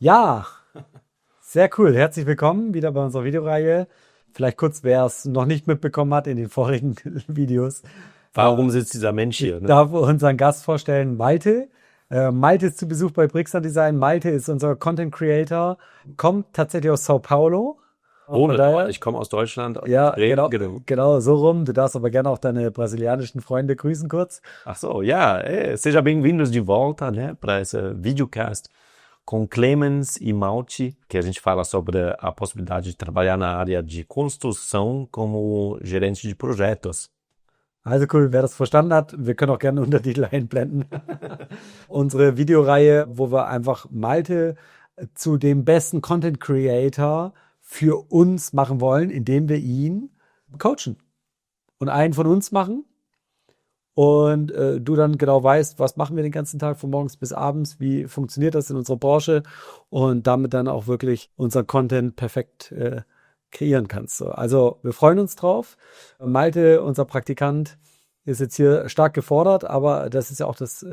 Ja, sehr cool. Herzlich willkommen wieder bei unserer Videoreihe. Vielleicht kurz, wer es noch nicht mitbekommen hat in den vorigen Videos. Warum sitzt dieser Mensch hier? Ich darf unseren Gast vorstellen, Malte. Malte ist zu Besuch bei Brixner Design. Malte ist unser Content Creator, kommt tatsächlich aus Sao Paulo. Ich komme aus Deutschland. Ja, genau, so rum. Du darfst aber gerne auch deine brasilianischen Freunde grüßen kurz. Ach so, ja. Seja bem-vindos de volta, né, para esse videocast com Clemens e Malte, que a gente fala sobre a possibilidade de trabalhar na área de construção como gerente de projetos. Also cool, wer das verstanden hat, wir können auch gerne Untertitel einblenden. Unsere Videoreihe, wo wir einfach Malte zu dem besten Content Creator für uns machen wollen, indem wir ihn coachen und einen von uns machen und du dann genau weißt, was machen wir den ganzen Tag von morgens bis abends, wie funktioniert das in unserer Branche und damit dann auch wirklich unseren Content perfekt kreieren kannst. So. Also wir freuen uns drauf. Malte, unser Praktikant, ist jetzt hier stark gefordert, aber das ist ja auch das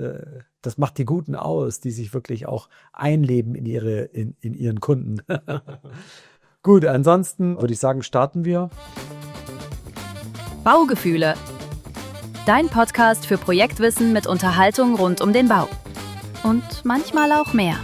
macht die Guten aus, die sich wirklich auch einleben in ihren Kunden. Gut, ansonsten würde ich sagen, starten wir. Baugefühle. Dein Podcast für Projektwissen mit Unterhaltung rund um den Bau. Und manchmal auch mehr.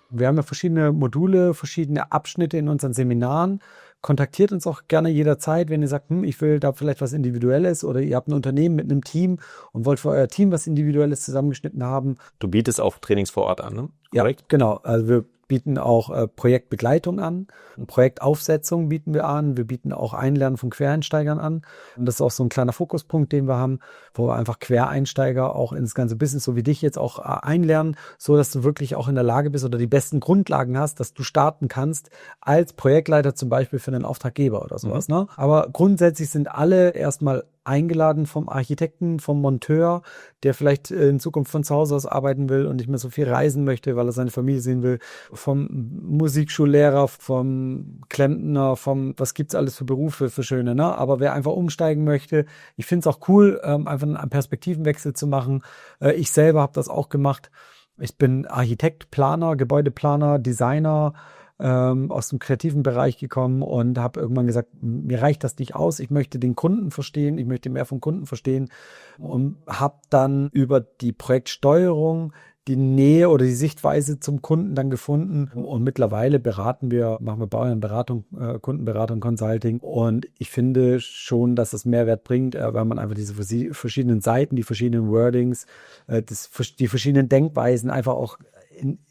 Wir haben ja verschiedene Module, verschiedene Abschnitte in unseren Seminaren. Kontaktiert uns auch gerne jederzeit, wenn ihr sagt, ich will da vielleicht was Individuelles oder ihr habt ein Unternehmen mit einem Team und wollt für euer Team was Individuelles zusammengeschnitten haben. Du bietest auch Trainings vor Ort an, ne? Korrekt? Ja, genau. Also wir bieten auch Projektbegleitung an, Projektaufsetzung bieten wir an, wir bieten auch Einlernen von Quereinsteigern an. Und das ist auch so ein kleiner Fokuspunkt, den wir haben, wo wir einfach Quereinsteiger auch ins ganze Business, so wie dich jetzt auch einlernen, so dass du wirklich auch in der Lage bist oder die besten Grundlagen hast, dass du starten kannst als Projektleiter zum Beispiel für einen Auftraggeber oder sowas. Ne? Aber grundsätzlich sind alle erstmal eingeladen vom Architekten, vom Monteur, der vielleicht in Zukunft von zu Hause aus arbeiten will und nicht mehr so viel reisen möchte, weil er seine Familie sehen will, vom Musikschullehrer, vom Klempner, was gibt's alles für Berufe, für schöne, ne? Aber wer einfach umsteigen möchte, ich finde es auch cool, einfach einen Perspektivenwechsel zu machen. Ich selber habe das auch gemacht. Ich bin Architekt, Planer, Gebäudeplaner, Designer, aus dem kreativen Bereich gekommen und habe irgendwann gesagt, mir reicht das nicht aus, ich möchte den Kunden verstehen, ich möchte mehr vom Kunden verstehen und habe dann über die Projektsteuerung die Nähe oder die Sichtweise zum Kunden dann gefunden und mittlerweile machen wir Bauherrenberatung, Kundenberatung, Consulting und ich finde schon, dass das Mehrwert bringt, weil man einfach diese verschiedenen Seiten, die verschiedenen Wordings, die verschiedenen Denkweisen einfach auch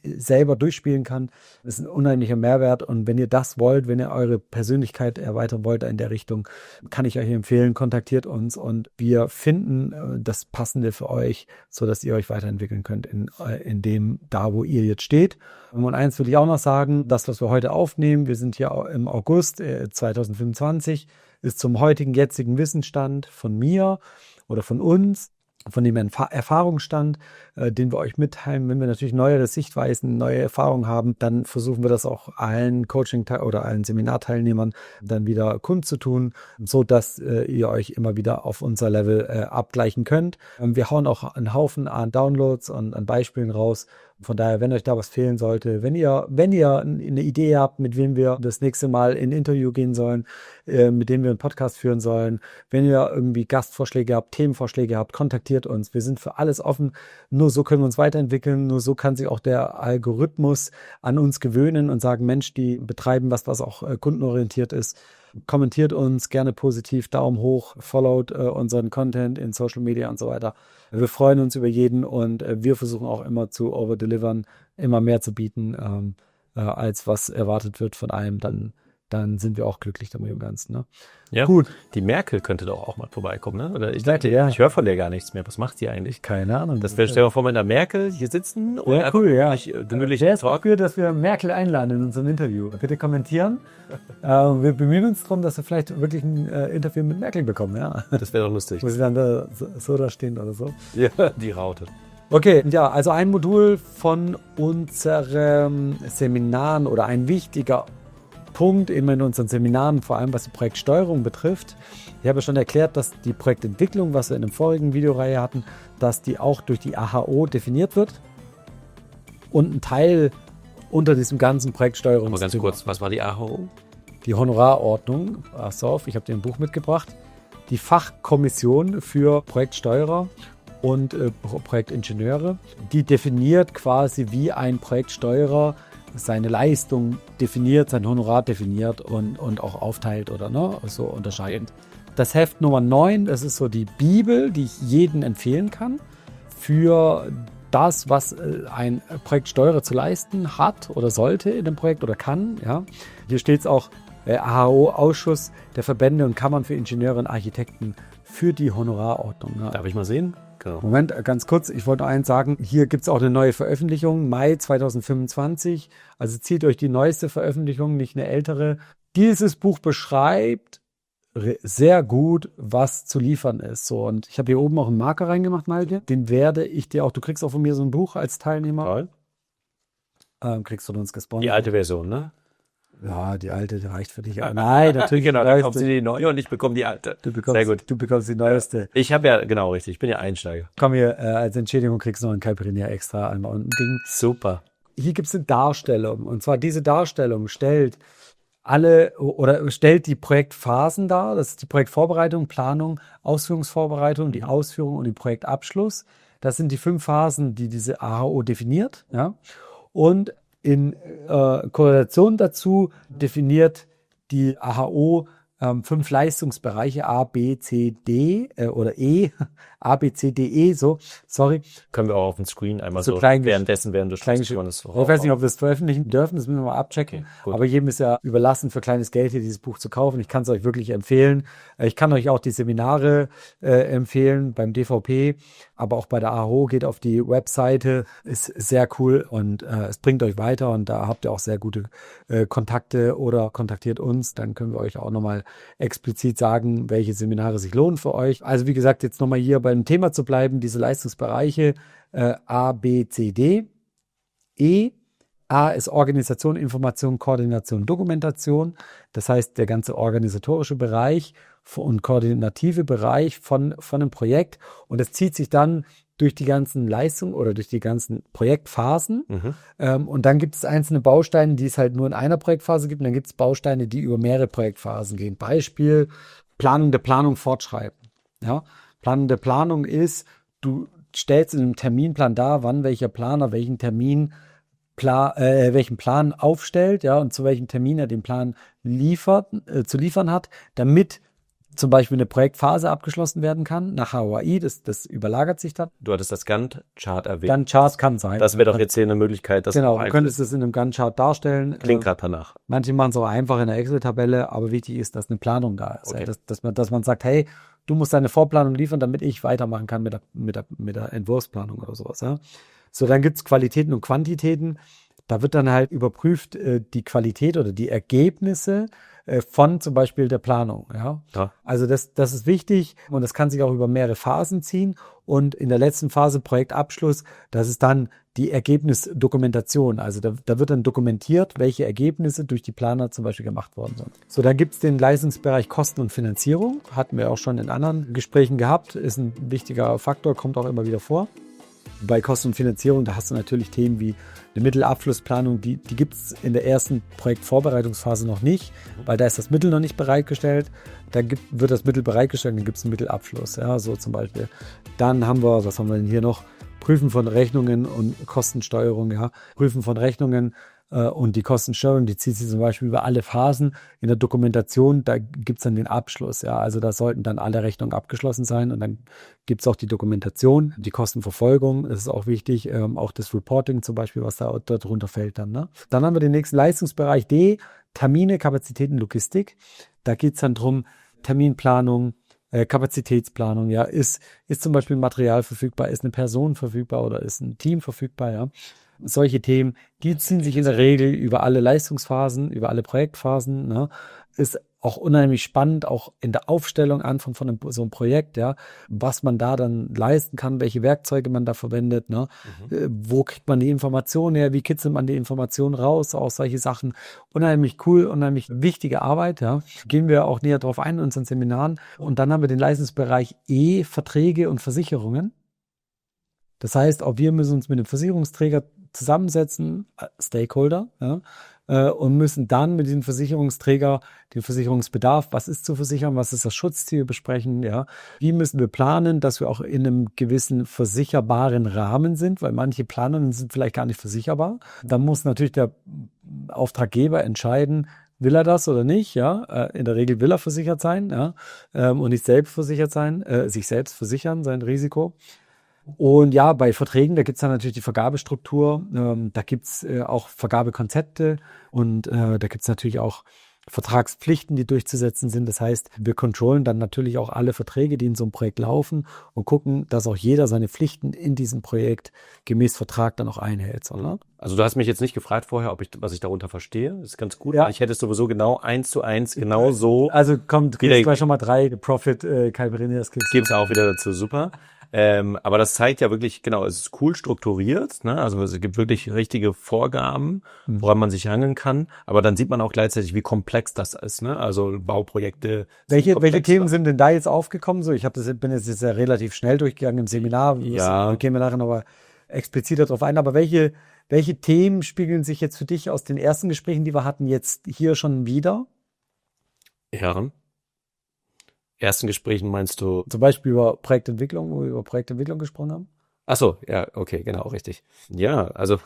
selber durchspielen kann. Das ist ein unheimlicher Mehrwert und wenn ihr das wollt, wenn ihr eure Persönlichkeit erweitern wollt in der Richtung, kann ich euch empfehlen, kontaktiert uns und wir finden das Passende für euch, sodass ihr euch weiterentwickeln könnt in dem, da wo ihr jetzt steht. Und eins will ich auch noch sagen, das, was wir heute aufnehmen, wir sind hier im August 2025, ist zum jetzigen Wissensstand von mir oder von uns, von dem Erfahrungsstand, den wir euch mitteilen. Wenn wir natürlich neuere Sichtweisen, neue Erfahrungen haben, dann versuchen wir das auch allen Coaching- oder allen Seminarteilnehmern dann wieder kundzutun, so dass ihr euch immer wieder auf unser Level abgleichen könnt. Wir hauen auch einen Haufen an Downloads und an Beispielen raus. Von daher, wenn euch da was fehlen sollte, wenn ihr eine Idee habt, mit wem wir das nächste Mal in ein Interview gehen sollen, mit dem wir einen Podcast führen sollen, wenn ihr irgendwie Gastvorschläge habt, Themenvorschläge habt, kontaktiert uns. Wir sind für alles offen. Nur so können wir uns weiterentwickeln. Nur so kann sich auch der Algorithmus an uns gewöhnen und sagen, Mensch, die betreiben was auch kundenorientiert ist. Kommentiert uns gerne positiv, Daumen hoch, followt unseren Content in Social Media und so weiter. Wir freuen uns über jeden und wir versuchen auch immer zu overdelivern, immer mehr zu bieten, als was erwartet wird von einem. Dann sind wir auch glücklich damit im Ganzen. Ne? Ja, gut. Die Merkel könnte doch auch mal vorbeikommen, ne? Oder ich höre von der gar nichts mehr. Was macht die eigentlich? Keine Ahnung. Stell dir mal vor, mit der Merkel hier sitzen. Und ja, cool, ja. Gemütlich Sehr cool, dass wir Merkel einladen in unserem Interview. Bitte kommentieren. Wir bemühen uns darum, dass wir vielleicht wirklich ein Interview mit Merkel bekommen. Ja. Das wäre doch lustig. Wo sie dann da stehen oder so. Ja, die Raute. Okay, ja, also ein Modul von unserem Seminaren oder ein wichtiger Punkt eben in unseren Seminaren, vor allem was die Projektsteuerung betrifft. Ich habe ja schon erklärt, dass die Projektentwicklung, was wir in der vorigen Videoreihe hatten, dass die auch durch die AHO definiert wird. Und ein Teil unter diesem ganzen Projektsteuerungs. Aber ganz kurz, was war die AHO? Die Honorarordnung, pass auf, ich habe dir ein Buch mitgebracht. Die Fachkommission für Projektsteuerer und Projektingenieure, die definiert quasi, wie ein Projektsteuerer seine Leistung definiert, sein Honorar definiert und auch aufteilt oder so unterscheidet. Das Heft Nummer 9, das ist so die Bibel, die ich jedem empfehlen kann für das, was ein Projektsteuerer zu leisten hat oder sollte in dem Projekt oder kann. Ja. Hier steht es auch, AHO-Ausschuss der Verbände und Kammern für Ingenieure und Architekten für die Honorarordnung. Ja. Darf ich mal sehen? Genau. Moment, ganz kurz, ich wollte noch eins sagen. Hier gibt es auch eine neue Veröffentlichung, Mai 2025. Also zieht euch die neueste Veröffentlichung, nicht eine ältere. Dieses Buch beschreibt sehr gut, was zu liefern ist. So, und ich habe hier oben auch einen Marker reingemacht, Malte. Den werde ich dir auch, du kriegst auch von mir so ein Buch als Teilnehmer. Toll. Kriegst du uns gesponsert. Die alte Version, ne? Ja, die alte, die reicht für dich. Aber nein, natürlich. Genau, dann bekommst du die neue und ich bekomme die alte. Sehr gut. Du bekommst die neueste. Ich habe ja, genau, richtig, ich bin ja Einsteiger. Komm hier, als Entschädigung kriegst du noch ein Caipirinha extra einmal und ein Ding. Super. Hier gibt es eine Darstellung. Und zwar diese Darstellung stellt stellt die Projektphasen dar. Das ist die Projektvorbereitung, Planung, Ausführungsvorbereitung, die Ausführung und den Projektabschluss. Das sind die 5 Phasen, die diese AHO definiert. Ja? Und in Korrelation dazu definiert die AHO 5 Leistungsbereiche A, B, C, D oder E, A, B, C, D, E, so, sorry. Können wir auch auf dem Screen einmal so während du sprichst. Ich weiß nicht, ob wir es veröffentlichen dürfen, das müssen wir mal abchecken. Okay, aber jedem ist ja überlassen, für kleines Geld hier dieses Buch zu kaufen. Ich kann es euch wirklich empfehlen. Ich kann euch auch die Seminare empfehlen beim DVP, aber auch bei der AHO. Geht auf die Webseite, ist sehr cool und es bringt euch weiter und da habt ihr auch sehr gute Kontakte oder kontaktiert uns, dann können wir euch auch nochmal explizit sagen, welche Seminare sich lohnen für euch. Also wie gesagt, jetzt nochmal hier beim Thema zu bleiben, diese Leistungsbereiche A, B, C, D. E, A ist Organisation, Information, Koordination, Dokumentation. Das heißt, der ganze organisatorische Bereich und koordinative Bereich von einem Projekt. Und das zieht sich dann durch die ganzen Leistungen oder durch die ganzen Projektphasen. Und dann gibt es einzelne Bausteine, die es halt nur in einer Projektphase gibt. Und dann gibt es Bausteine, die über mehrere Projektphasen gehen. Beispiel, Planung der Planung fortschreiben. Ja? Planung der Planung ist, du stellst in einem Terminplan dar, wann welcher Planer welchen welchen Plan aufstellt, ja, und zu welchem Termin er den Plan zu liefern hat, damit zum Beispiel eine Projektphase abgeschlossen werden kann, nach HOAI, das überlagert sich dann. Du hattest das Gantt-Chart erwähnt. Gantt-Chart kann sein. Das wäre doch jetzt hier eine Möglichkeit. Das genau, du könntest es in einem Gantt-Chart darstellen. Klingt gerade danach. Manche machen es auch einfach in der Excel-Tabelle, aber wichtig ist, dass eine Planung da ist. Okay. Ja, dass man sagt, hey, du musst deine Vorplanung liefern, damit ich weitermachen kann mit der Entwurfsplanung oder sowas. Ja. So, dann gibt es Qualitäten und Quantitäten. Da wird dann halt überprüft die Qualität oder die Ergebnisse von zum Beispiel der Planung. Ja? Ja. Also das ist wichtig und das kann sich auch über mehrere Phasen ziehen. Und in der letzten Phase, Projektabschluss, das ist dann die Ergebnisdokumentation. Also da wird dann dokumentiert, welche Ergebnisse durch die Planer zum Beispiel gemacht worden sind. So, dann gibt es den Leistungsbereich Kosten und Finanzierung. Hatten wir auch schon in anderen Gesprächen gehabt. Ist ein wichtiger Faktor, kommt auch immer wieder vor. Bei Kosten und Finanzierung, da hast du natürlich Themen wie eine Mittelabflussplanung, die gibt es in der ersten Projektvorbereitungsphase noch nicht, weil da ist das Mittel noch nicht bereitgestellt. Dann wird das Mittel bereitgestellt, dann gibt es einen Mittelabfluss, ja, so zum Beispiel. Dann was haben wir denn hier noch? Prüfen von Rechnungen und Kostensteuerung, ja. Prüfen von Rechnungen und die Kostensteuerung, die zieht sich zum Beispiel über alle Phasen. In der Dokumentation, da gibt es dann den Abschluss, ja. Also da sollten dann alle Rechnungen abgeschlossen sein und dann gibt es auch die Dokumentation, die Kostenverfolgung, das ist auch wichtig, auch das Reporting zum Beispiel, was da darunter fällt dann, ne? Dann haben wir den nächsten Leistungsbereich D, Termine, Kapazitäten, Logistik. Da geht es dann drum, Terminplanung, Kapazitätsplanung, ja, ist zum Beispiel Material verfügbar, ist eine Person verfügbar oder ist ein Team verfügbar, ja. Solche Themen, die ziehen sich in der Regel über alle Leistungsphasen, über alle Projektphasen, ne. Ist auch unheimlich spannend, auch in der Aufstellung von so einem Projekt, ja, was man da dann leisten kann, welche Werkzeuge man da verwendet, ne, wo kriegt man die Informationen her, wie kitzelt man die Informationen raus, auch solche Sachen. Unheimlich cool, unheimlich wichtige Arbeit, ja. Gehen wir auch näher drauf ein in unseren Seminaren. Und dann haben wir den Leistungsbereich E, Verträge und Versicherungen. Das heißt, auch wir müssen uns mit dem Versicherungsträger zusammensetzen, Stakeholder, ja, und müssen dann mit dem Versicherungsträger den Versicherungsbedarf, was ist zu versichern, was ist das Schutzziel besprechen, ja. Wie müssen wir planen, dass wir auch in einem gewissen versicherbaren Rahmen sind, weil manche Planungen sind vielleicht gar nicht versicherbar. Dann muss natürlich der Auftraggeber entscheiden, will er das oder nicht, ja. In der Regel will er versichert sein, ja, und nicht selbst versichert sein, sich selbst versichern, sein Risiko. Und ja, bei Verträgen, da gibt's dann natürlich die Vergabestruktur, da gibt's auch Vergabekonzepte und da gibt's natürlich auch Vertragspflichten, die durchzusetzen sind. Das heißt, wir controllen dann natürlich auch alle Verträge, die in so einem Projekt laufen und gucken, dass auch jeder seine Pflichten in diesem Projekt gemäß Vertrag dann auch einhält. So, ne? Also du hast mich jetzt nicht gefragt vorher, was ich darunter verstehe. Das ist ganz gut. Ja. Ich hätte es sowieso genau 1:1 genau so. Also kommt, Wieder- kriegst gleich schon mal 3 Profit Caipirinhas. Gibt's auch wieder dazu, super. Aber das zeigt ja wirklich, genau, es ist cool strukturiert, ne? Also es gibt wirklich richtige Vorgaben, woran man sich hangeln kann. Aber dann sieht man auch gleichzeitig, wie komplex das ist, ne? Also Bauprojekte. Welche komplex. Themen sind denn da jetzt aufgekommen? So, bin jetzt ja relativ schnell durchgegangen im Seminar. Ja. Da gehen wir nachher noch expliziter drauf ein. Aber welche Themen spiegeln sich jetzt für dich aus den ersten Gesprächen, die wir hatten, jetzt hier schon wieder? Herren. Ersten Gesprächen meinst du? Zum Beispiel über Projektentwicklung, wo wir über Projektentwicklung gesprochen haben. Ach so, ja, okay, genau, richtig. Ja, also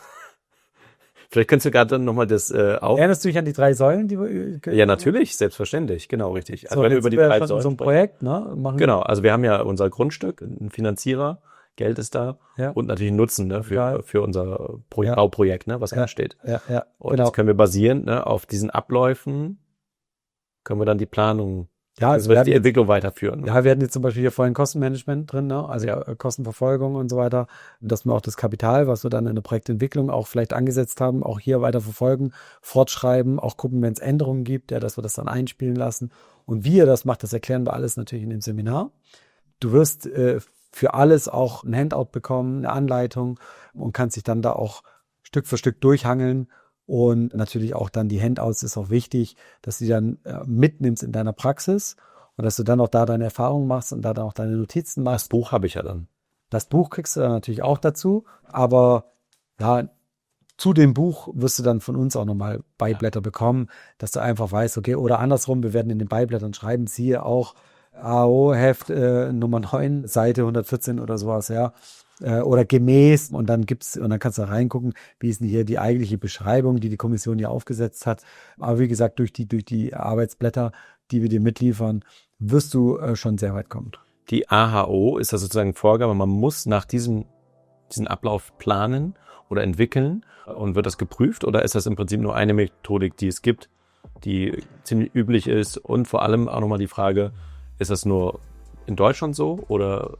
vielleicht könntest du gerade dann nochmal das auf. Erinnerst du dich an die 3 Säulen, die wir? Ja, natürlich, selbstverständlich, genau, richtig. Also So, wenn wir jetzt über die sind wir 3 schon in Säulen so ein sprechen. Projekt, ne? Machen Genau, also wir haben ja unser Grundstück, einen Finanzierer, Geld ist da Ja. und natürlich einen Nutzen, ne, Ja. für unser Ja. Bauprojekt, ne, was Ja. ansteht. Ja, Und genau. jetzt können wir basierend, ne, auf diesen Abläufen können wir dann die Planung, Ja, also wir die hatten Entwicklung weiterführen. Ne? Ja, wir hatten jetzt zum Beispiel hier vorhin Kostenmanagement drin, ne? Also Kostenverfolgung und so weiter, dass wir auch das Kapital, was wir dann in der Projektentwicklung auch vielleicht angesetzt haben, auch hier weiter verfolgen, fortschreiben, auch gucken, wenn es Änderungen gibt, ja, dass wir das dann einspielen lassen. Und wie ihr das macht, das erklären wir alles natürlich in dem Seminar. Du wirst für alles auch ein Handout bekommen, eine Anleitung und kannst dich dann da auch Stück für Stück durchhangeln. Und natürlich auch dann die Handouts ist auch wichtig, dass du die dann mitnimmst in deiner Praxis und dass du dann auch da deine Erfahrungen machst und da dann auch deine Notizen Das machst. Buch habe ich ja dann. Das Buch kriegst du dann natürlich auch dazu, aber ja, zu dem Buch wirst du dann von uns auch nochmal Beiblätter bekommen, dass du einfach weißt, okay, oder andersrum, wir werden in den Beiblättern schreiben, siehe auch AO-Heft Nummer 9, Seite 114 oder sowas, ja. Oder gemäß und dann kannst du da reingucken, wie ist denn hier die eigentliche Beschreibung, die Kommission hier aufgesetzt hat. Aber wie gesagt, durch die Arbeitsblätter, die wir dir mitliefern, wirst du schon sehr weit kommen. Die AHO ist das sozusagen Vorgabe, man muss nach diesen Ablauf planen oder entwickeln und wird das geprüft oder ist das im Prinzip nur eine Methodik, die es gibt, die ziemlich üblich ist und vor allem auch nochmal die Frage, ist das nur in Deutschland so oder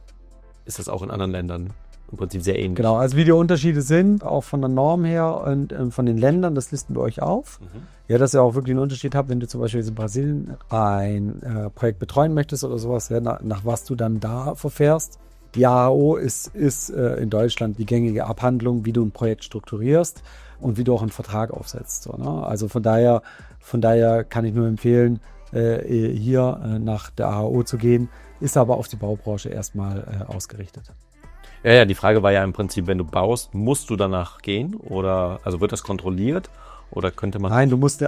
ist das auch in anderen Ländern im Prinzip sehr ähnlich? Genau, also wie die Unterschiede sind, auch von der Norm her und von den Ländern, das listen wir euch auf. Ja, dass ihr auch wirklich einen Unterschied habt, wenn du zum Beispiel in Brasilien ein Projekt betreuen möchtest oder sowas, ja, nach was du dann da verfährst. Die AHO ist in Deutschland die gängige Abhandlung, wie du ein Projekt strukturierst und wie du auch einen Vertrag aufsetzt. So, ne? Also von daher kann ich nur empfehlen, hier nach der AHO zu gehen, ist aber auf die Baubranche erstmal ausgerichtet. Ja, die Frage war ja im Prinzip, wenn du baust, musst du danach gehen oder also wird das kontrolliert oder könnte man... Nein, du bist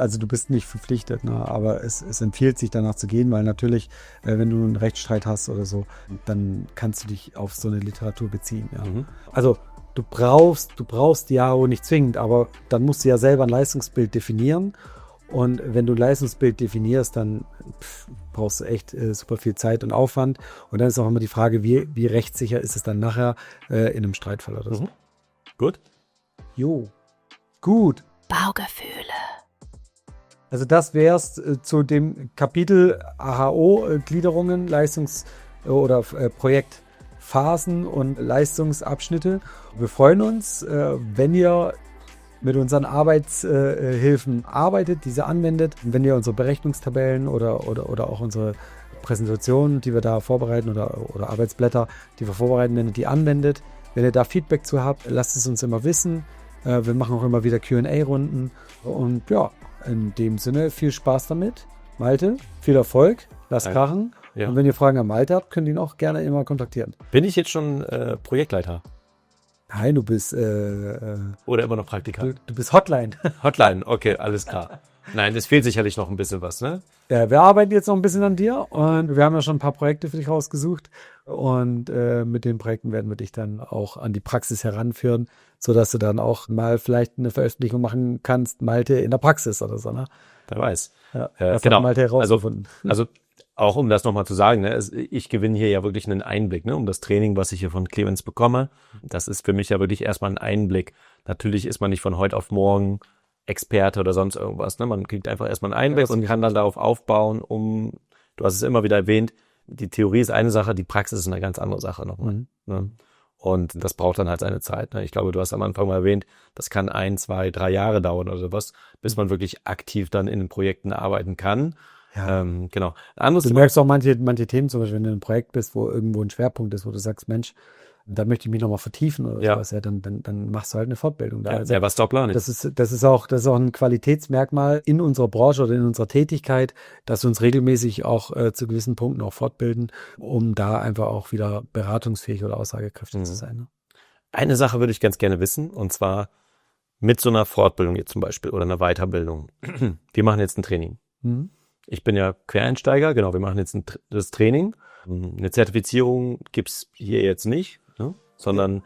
nicht verpflichtet, ne? Aber es empfiehlt sich danach zu gehen, weil natürlich, wenn du einen Rechtsstreit hast oder so, dann kannst du dich auf so eine Literatur beziehen. Ja. Also du brauchst die AHO nicht zwingend, aber dann musst du ja selber ein Leistungsbild definieren. Und wenn du ein Leistungsbild definierst, dann brauchst du echt super viel Zeit und Aufwand. Und dann ist auch immer die Frage, wie rechtssicher ist es dann nachher in einem Streitfall oder so. Gut. Jo, gut. Baugefühle. Also das wär's zu dem Kapitel AHO-Gliederungen, oder Projektphasen und Leistungsabschnitte. Wir freuen uns, wenn ihr mit unseren Arbeitshilfen arbeitet, diese anwendet. Wenn ihr unsere Berechnungstabellen oder auch unsere Präsentationen, die wir da vorbereiten oder Arbeitsblätter, die wir vorbereiten, wenn ihr die anwendet. Wenn ihr da Feedback zu habt, lasst es uns immer wissen. Wir machen auch immer wieder Q&A-Runden. Und ja, in dem Sinne viel Spaß damit. Malte, viel Erfolg. Lasst krachen. Ja. Und wenn ihr Fragen an Malte habt, könnt ihr ihn auch gerne immer kontaktieren. Bin ich jetzt schon Projektleiter? Nein, du bist Oder immer noch Praktikant? du bist Hotline. Hotline, okay, alles klar. Nein, es fehlt sicherlich noch ein bisschen was, ne? Ja, wir arbeiten jetzt noch ein bisschen an dir und wir haben ja schon ein paar Projekte für dich rausgesucht und mit den Projekten werden wir dich dann auch an die Praxis heranführen, sodass du dann auch mal vielleicht eine Veröffentlichung machen kannst, Malte in der Praxis oder so, ne? Wer weiß. Ja, das Genau. hat Malte herausgefunden. Also auch um das nochmal zu sagen, ne, ich gewinne hier ja wirklich einen Einblick, ne, um das Training, was ich hier von Clemens bekomme. Das ist für mich ja wirklich erstmal ein Einblick. Natürlich ist man nicht von heute auf morgen Experte oder sonst irgendwas. Ne? Man kriegt einfach erstmal einen Einblick und kann dann darauf aufbauen, du hast es immer wieder erwähnt, die Theorie ist eine Sache, die Praxis ist eine ganz andere Sache nochmal. Ne? Und das braucht dann halt seine Zeit. Ne? Ich glaube, du hast am Anfang mal erwähnt, das kann 1, 2, 3 Jahre dauern oder sowas, bis man wirklich aktiv dann in den Projekten arbeiten kann. Ja. Genau. Anderes Du merkst auch manche Themen, zum Beispiel, wenn du in einem Projekt bist, wo irgendwo ein Schwerpunkt ist, wo du sagst, Mensch, da möchte ich mich nochmal vertiefen oder sowas, ja, dann machst du halt eine Fortbildung da. Ja, was Top-Plan ist. Das ist auch ein Qualitätsmerkmal in unserer Branche oder in unserer Tätigkeit, dass wir uns regelmäßig auch zu gewissen Punkten auch fortbilden, um da einfach auch wieder beratungsfähig oder aussagekräftig zu sein. Ne? Eine Sache würde ich ganz gerne wissen, und zwar mit so einer Fortbildung jetzt zum Beispiel oder einer Weiterbildung. Wir machen jetzt ein Training. Ich bin ja Quereinsteiger, genau, wir machen jetzt das Training. Eine Zertifizierung gibt's hier jetzt nicht, ne? Sondern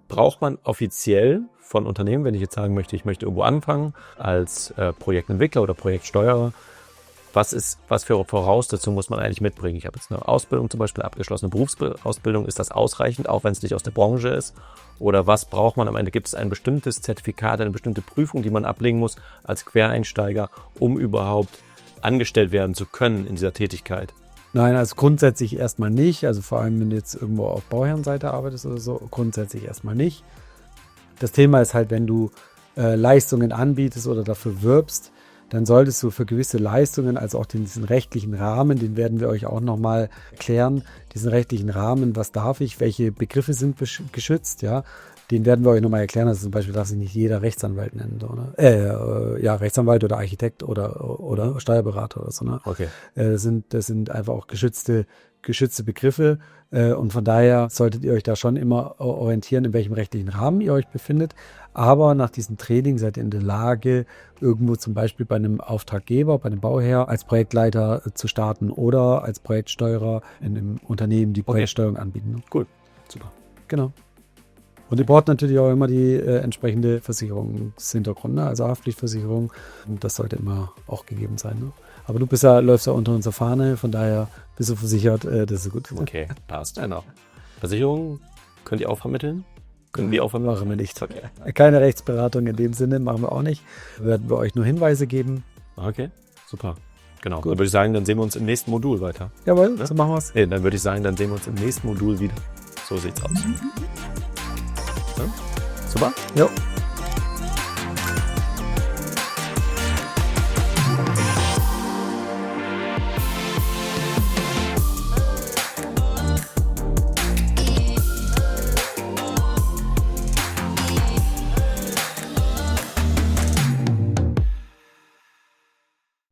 braucht man offiziell von Unternehmen, wenn ich jetzt sagen möchte, ich möchte irgendwo anfangen als Projektentwickler oder Projektsteuerer, was für Voraussetzungen muss man eigentlich mitbringen? Ich habe jetzt eine Ausbildung zum Beispiel, abgeschlossene Berufsausbildung, ist das ausreichend, auch wenn es nicht aus der Branche ist? Oder was braucht man am Ende? Gibt es ein bestimmtes Zertifikat, eine bestimmte Prüfung, die man ablegen muss als Quereinsteiger, um überhaupt angestellt werden zu können in dieser Tätigkeit? Nein, also grundsätzlich erstmal nicht. Also vor allem, wenn du jetzt irgendwo auf Bauherrenseite arbeitest oder so, grundsätzlich erstmal nicht. Das Thema ist halt, wenn du Leistungen anbietest oder dafür wirbst, dann solltest du für gewisse Leistungen, also auch diesen rechtlichen Rahmen, den werden wir euch auch nochmal erklären, diesen rechtlichen Rahmen, was darf ich, welche Begriffe sind geschützt, ja, den werden wir euch nochmal erklären. Also zum Beispiel darf sich nicht jeder Rechtsanwalt nennen, so, ne? Rechtsanwalt oder Architekt oder Steuerberater oder so, ne? Okay. Das sind einfach auch geschützte Begriffe und von daher solltet ihr euch da schon immer orientieren, in welchem rechtlichen Rahmen ihr euch befindet. Aber nach diesem Training seid ihr in der Lage, irgendwo zum Beispiel bei einem Auftraggeber, bei einem Bauherr als Projektleiter zu starten oder als Projektsteuerer in einem Unternehmen, die Projektsteuerung anbieten. Ne? Cool, super. Genau. Und ihr braucht natürlich auch immer die entsprechende Versicherungshintergrund, ne? Also Haftpflichtversicherung. Und das sollte immer auch gegeben sein. Ne? Aber du läufst ja unter unserer Fahne, von daher bist du versichert, das ist gut. Okay, passt. Genau. Versicherungen könnt ihr auch vermitteln? Können wir auch vermitteln? Machen wir nicht. Okay. Keine Rechtsberatung in dem Sinne, machen wir auch nicht. Werden wir euch nur Hinweise geben. Okay, super. Genau. Gut. Dann würde ich sagen, dann sehen wir uns im nächsten Modul weiter. Jawohl, Ja? so machen wir es. Dann würde ich sagen, dann sehen wir uns im nächsten Modul wieder. So sieht's aus. Ja? Super. Jo.